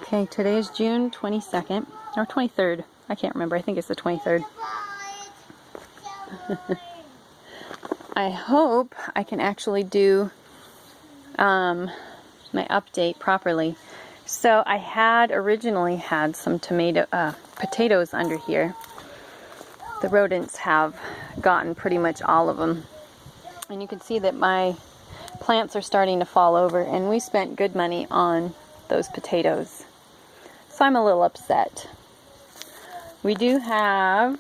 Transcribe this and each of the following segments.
Okay, today is June 22nd, or 23rd. I can't remember. I think it's the 23rd. I hope I can actually do my update properly. So I had originally had some potatoes under here. The rodents have gotten pretty much all of them. And you can see that my plants are starting to fall over, and we spent good money on those potatoes. So I'm a little upset. We do have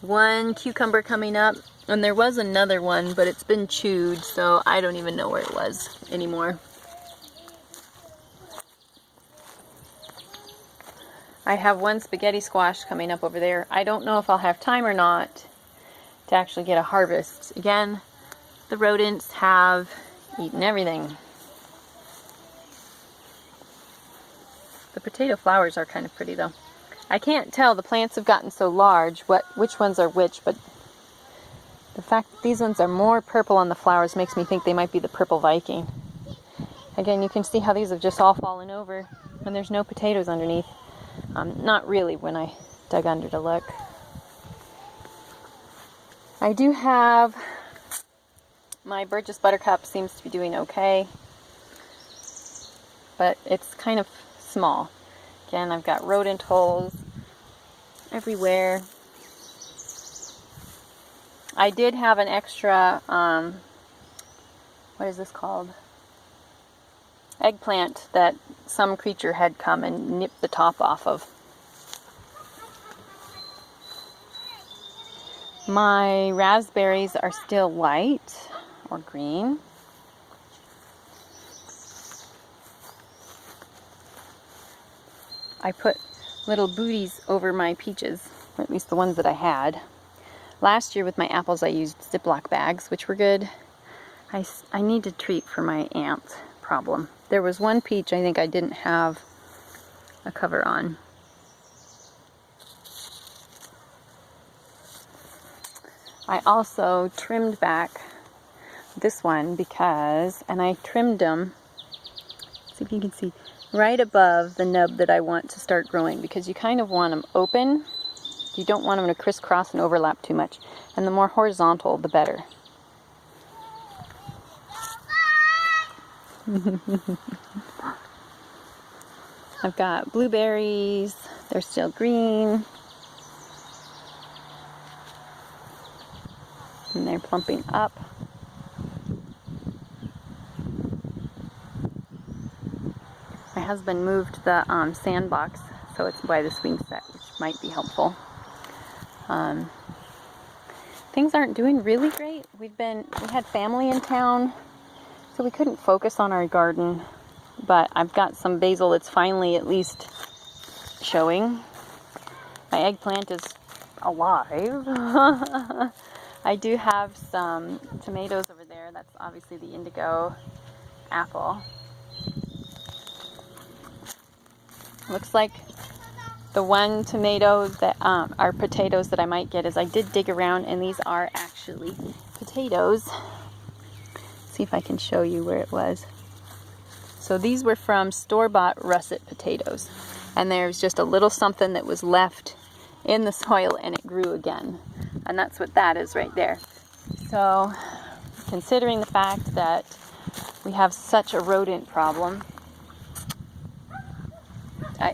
one cucumber coming up, and there was another one, but it's been chewed, so I don't even know where it was anymore. I have one spaghetti squash coming up over there. I don't know if I'll have time or not to actually get a harvest. Again, the rodents have eaten everything. The potato flowers are kind of pretty though. I can't tell, the plants have gotten so large which ones are which, but the fact that these ones are more purple on the flowers makes me think they might be the purple Viking. Again, you can see how these have just all fallen over and there's no potatoes underneath. Not really when I dug under to look. I do have my Burgess Buttercup seems to be doing okay, but it's kind of small. Again, I've got rodent holes everywhere. I did have an extra, what is this called? Eggplant that some creature had come and nipped the top off of. My raspberries are still white or green. I put little booties over my peaches, or at least the ones that I had. Last year with my apples I used Ziploc bags, which were good. I need to treat for my ant problem. There was one peach I think I didn't have a cover on. I also trimmed back this one because, and I trimmed them, see if you can see, right above the nub that I want to start growing, because you kind of want them open. You don't want them to crisscross and overlap too much. And the more horizontal, the better. I've got blueberries. They're still green. And they're plumping up. My husband moved the sandbox, so it's by the swing set, which might be helpful. Things aren't doing really great. We had family in town, so we couldn't focus on our garden. But I've got some basil that's finally at least showing. My eggplant is alive. I do have some tomatoes over there. That's obviously the indigo apple. Looks like the one tomato that are potatoes that I might get is I did dig around, and these are actually potatoes. See if I can show you where it was. So these were from store-bought russet potatoes, and there's just a little something that was left in the soil and it grew again, and that's what that is right there. So considering the fact that we have such a rodent problem,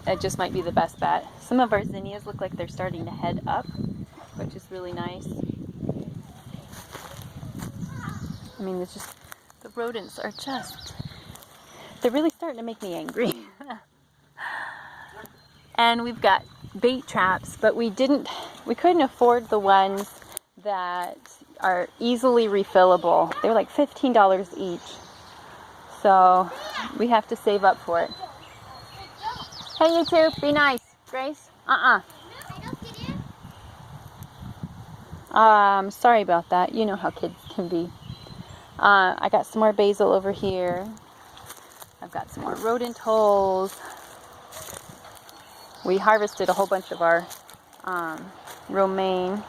it just might be the best bet. Some of our zinnias look like they're starting to head up, which is really nice. I mean, it's just, the rodents are just, they're really starting to make me angry. And we've got bait traps, but we couldn't afford the ones that are easily refillable. They're like $15 each. So we have to save up for it. Hey, you two, be nice. Grace? Sorry about that. You know how kids can be. I got some more basil over here. I've got some more rodent holes. We harvested a whole bunch of our romaine.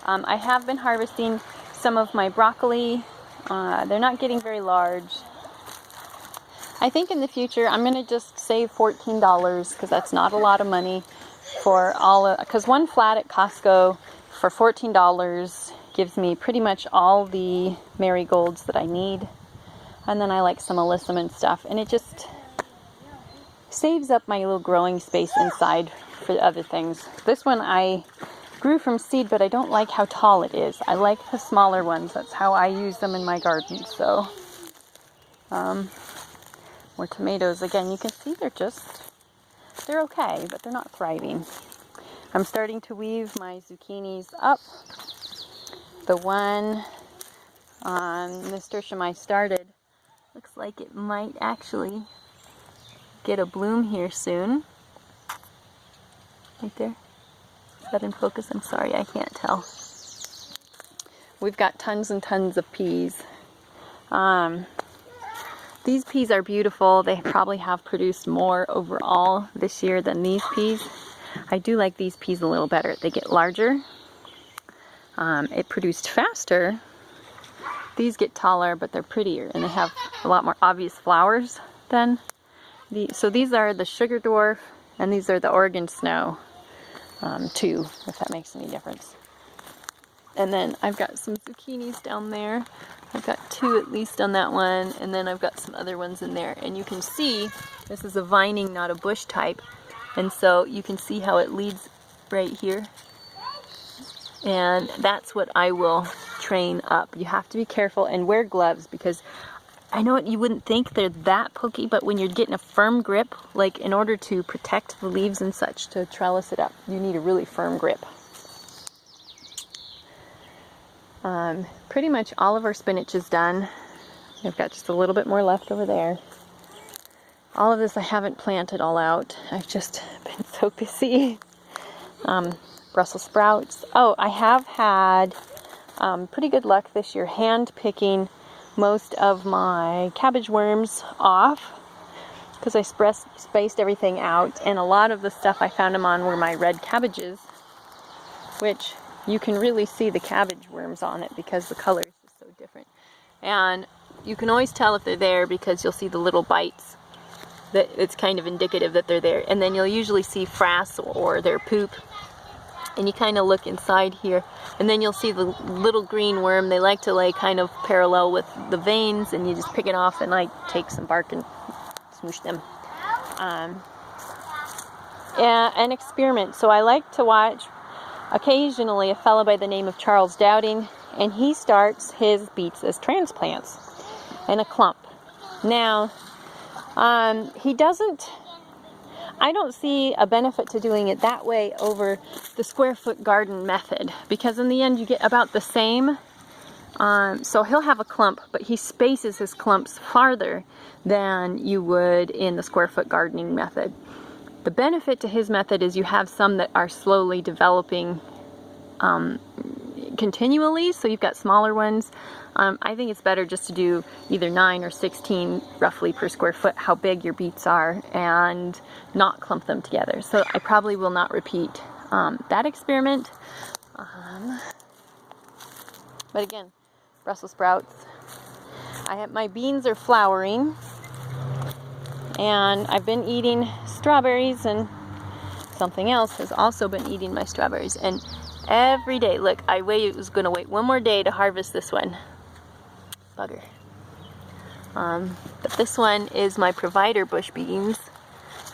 I have been harvesting some of my broccoli. They're not getting very large. I think in the future I'm going to just save $14 because that's not a lot of money for all of, because one flat at Costco for $14 gives me pretty much all the marigolds that I need. And then I like some alyssum and stuff, and it just saves up my little growing space inside for other things. This one I grew from seed, but I don't like how tall it is. I like the smaller ones. That's how I use them in my garden. So, more tomatoes. Again, you can see they're okay, but they're not thriving. I'm starting to weave my zucchinis up. The one nasturtium I started looks like it might actually get a bloom here soon. Right there. Is that in focus? I'm sorry, I can't tell. We've got tons and tons of peas. These peas are beautiful. They probably have produced more overall this year than these peas. I do like these peas a little better. They get larger. It produced faster. These get taller, but they're prettier, and they have a lot more obvious flowers than these. So these are the sugar dwarf, and these are the Oregon snow, too, if that makes any difference. And then I've got some zucchinis down there. I've got 2 at least on that one, and then I've got some other ones in there. And you can see this is a vining, not a bush type, and so you can see how it leads right here. And that's what I will train up. You have to be careful and wear gloves, because I know you wouldn't think they're that pokey, but when you're getting a firm grip, like in order to protect the leaves and such, to trellis it up, you need a really firm grip. Pretty much all of our spinach is done. I've got just a little bit more left over there. All of this I haven't planted all out. I've just been so busy. Brussels sprouts. Oh, I have had pretty good luck this year hand picking most of my cabbage worms off, because I spaced everything out, and a lot of the stuff I found them on were my red cabbages, which you can really see the cabbage worms on it because the color is just so different. And you can always tell if they're there because you'll see the little bites. That it's kind of indicative that they're there. And then you'll usually see frass or their poop. And you kind of look inside here, and then you'll see the little green worm. They like to lay kind of parallel with the veins, and you just pick it off and like take some bark and smoosh them. Yeah, an experiment. So I like to watch occasionally a fellow by the name of Charles Dowding, and he starts his beets as transplants in a clump. Now, he doesn't. I don't see a benefit to doing it that way over the square foot garden method, because in the end you get about the same. So he'll have a clump, but he spaces his clumps farther than you would in the square foot gardening method. The benefit to his method is you have some that are slowly developing continually, so you've got smaller ones. I think it's better just to do either 9 or 16 roughly per square foot, how big your beets are, and not clump them together. So I probably will not repeat that experiment. But again, Brussels sprouts. My beans are flowering, and I've been eating strawberries, and something else has also been eating my strawberries. And every day, look, I was going to wait one more day to harvest this one. Bugger. But this one is my provider bush beans.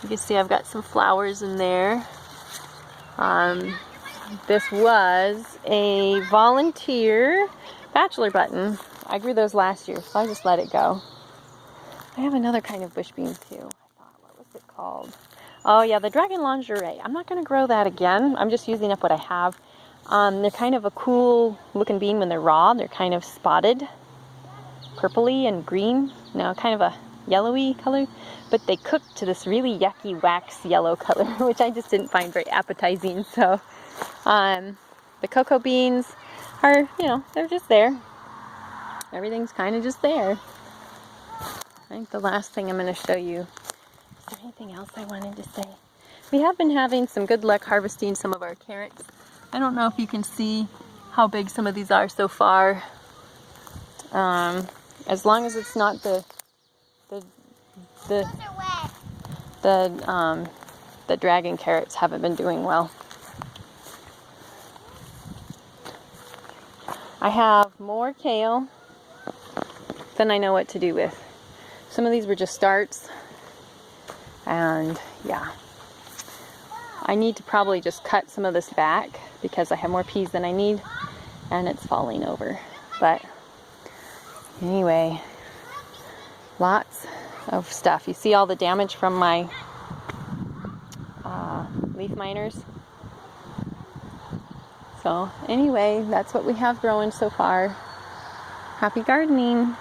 You can see I've got some flowers in there. This was a volunteer bachelor button. I grew those last year, so I just let it go. I have another kind of bush bean too. I thought, what was it called? Oh yeah, the dragon lingerie. I'm not going to grow that again. I'm just using up what I have. They're kind of a cool looking bean when they're raw. They're kind of spotted, purpley and green. No, kind of a yellowy color. But they cook to this really yucky wax yellow color, which I just didn't find very appetizing. So the cocoa beans are, they're just there. Everything's kind of just there. I think the last thing I'm going to show you. Is there anything else I wanted to say? We have been having some good luck harvesting some of our carrots. I don't know if you can see how big some of these are so far. As long as it's not the the the dragon carrots haven't been doing well. I have more kale than I know what to do with. Some of these were just starts, and yeah, I need to probably just cut some of this back because I have more peas than I need and it's falling over. But anyway, lots of stuff. You see all the damage from my leaf miners. So anyway, that's what we have growing so far. Happy gardening!